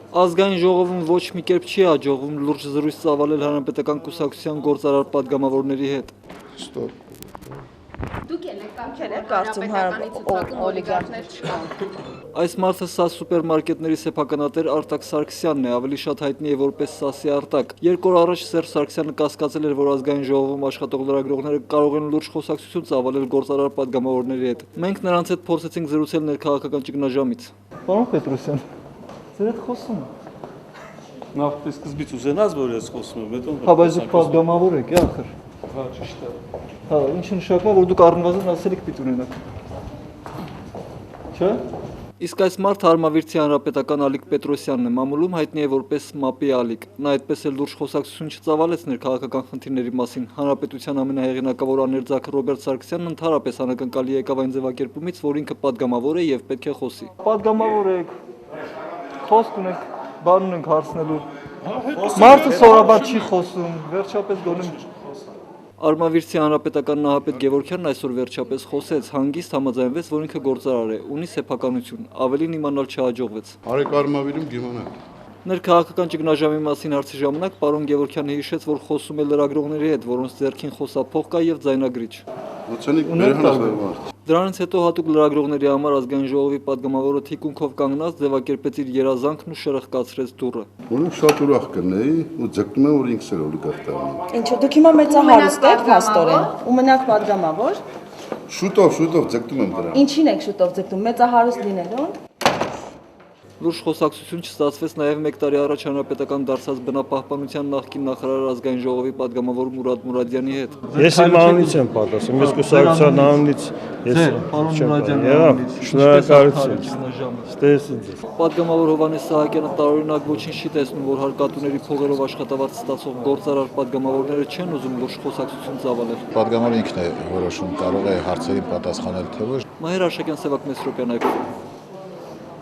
Ազգային ժողովում ոչ մի կերպ չի հաջողվում լուրջ զրույց ծավալել հանրապետական կուսակցության գործարար պատգամավորների հետ։ Դուք եք կարծում օլիգարխներ չկան։ Այս մարդը ՍԱՍ սուպերմարկետների սեփականատեր Արտակ Սարգսյանն է, ավելի շատ հայտնի է որպես ՍԱՍ-ի Արտակ։ Երկու օր առաջ Սերժ Սարգսյանը կասկածել էր, որ ազգային ժողովում աշխատող լրագրողները կարող են լուրջ խոսակցություն ծավալել գործարար պատգամավորների հետ։ Մենք նրանց հետ փորձեցինք զրուցել ներքաղաքական ճգնաժամից։ Պարոն Պետրոսյան, ձեր հետ խոսում եմ։ Նախ սկզբից ուզենաս, որ ես խոսում եմ, հետո։ Հա, բայց դուք պատգամավոր եք, ախր։ Հա, ճիշտ է։ Հա, ինչը նշանակում է, որ դուք առնվազն ասելիք պիտի ունենաք։ Չէ՞։ Իսկ այս մարդը Արմավիրցի հանրապետական Ալիկ Պետրոսյանն է, մամուլում հայտնի է որպես ՄԱՊ-ի Ալիկ։ Նա այդպես էլ լուրջ խոսակցություն չծավալեց ներքաղաքական խնդիրների մասին։ Հանրապետության ամենահեղինակավոր աներձակը Ռոբերտ Սարգսյանն ընդհանրապես անակնկալի եկավ այն ձևակերպումից, որ ինքը պատգամավոր է եւ պետք է խոսի։ Պատգամավոր եք, խոսք ունեք, բան ունենք հարցնելու։ Մարդը սովորաբար չի խոսում, վերջապես գոնե Արմավիրցի հանրապետական նահապետ Գևորգյանն այսօր վերջապես խոսեց, հանգիստ համաձայնվեց, որ ինքը գործարար է, ունի սեփականություն, ավելին իմանալ չհաջողվեց։ Արեք Արմավիրում գիմանաք։ Ներքաղաքական ճգնաժամի մասին հարցի ժամանակ պարոն Գևորգյանը հիշեց, որ խոսում է լրագրողների հետ, որոնց ձեռքին խոսափող կա եւ ձայնագրիչ։ Դրանից հետո հատուկ լրագրողների համար ազգային ժողովի պատգամավորը թիկունքով կանգնած ձևակերպեց իր երազանքն ու շրխկացրեց դուռը։ Ունենք շատ ուրախ կնեի ու ձգտում եմ, որ ինքս էլ օլիգարխ դառնամ։ Ինչու դուք հիմա մեծահարուստ եք, փաստորեն, ու մնաք պատգամավոր։ Շուտով ձգտում եմ դրան։ Ինչին եք շուտով ձգտում, մեծահարուստ լինելուն։ Լուրջ խոսակցություն չստացվեց նաև 1 տարի առաջ հանրապետական դարձած բնապահպանության նախկին նախարար ազգային ժողովի պատգամավոր Մուրադ Մուրադյանի հետ։ Ես իմ անունից եմ պատասխանում, ես կուսակցության անունից ես Պատգամավոր Հովհաննես Սահակյանը տարօրինակ ոչինչ չի տեսնում, որ հարկատուների փողերով աշխատավարձ ստացող գործարար պատգամավորները չեն ուզում լուրջ խոսակցություն ծավալել։ Պատգամավորը ինքն է որոշում, կարող է հարցերի պատասխանել թե ոչ։ Մահեր Արշակյան, Սևակ Մեսրոպյան, Այգու։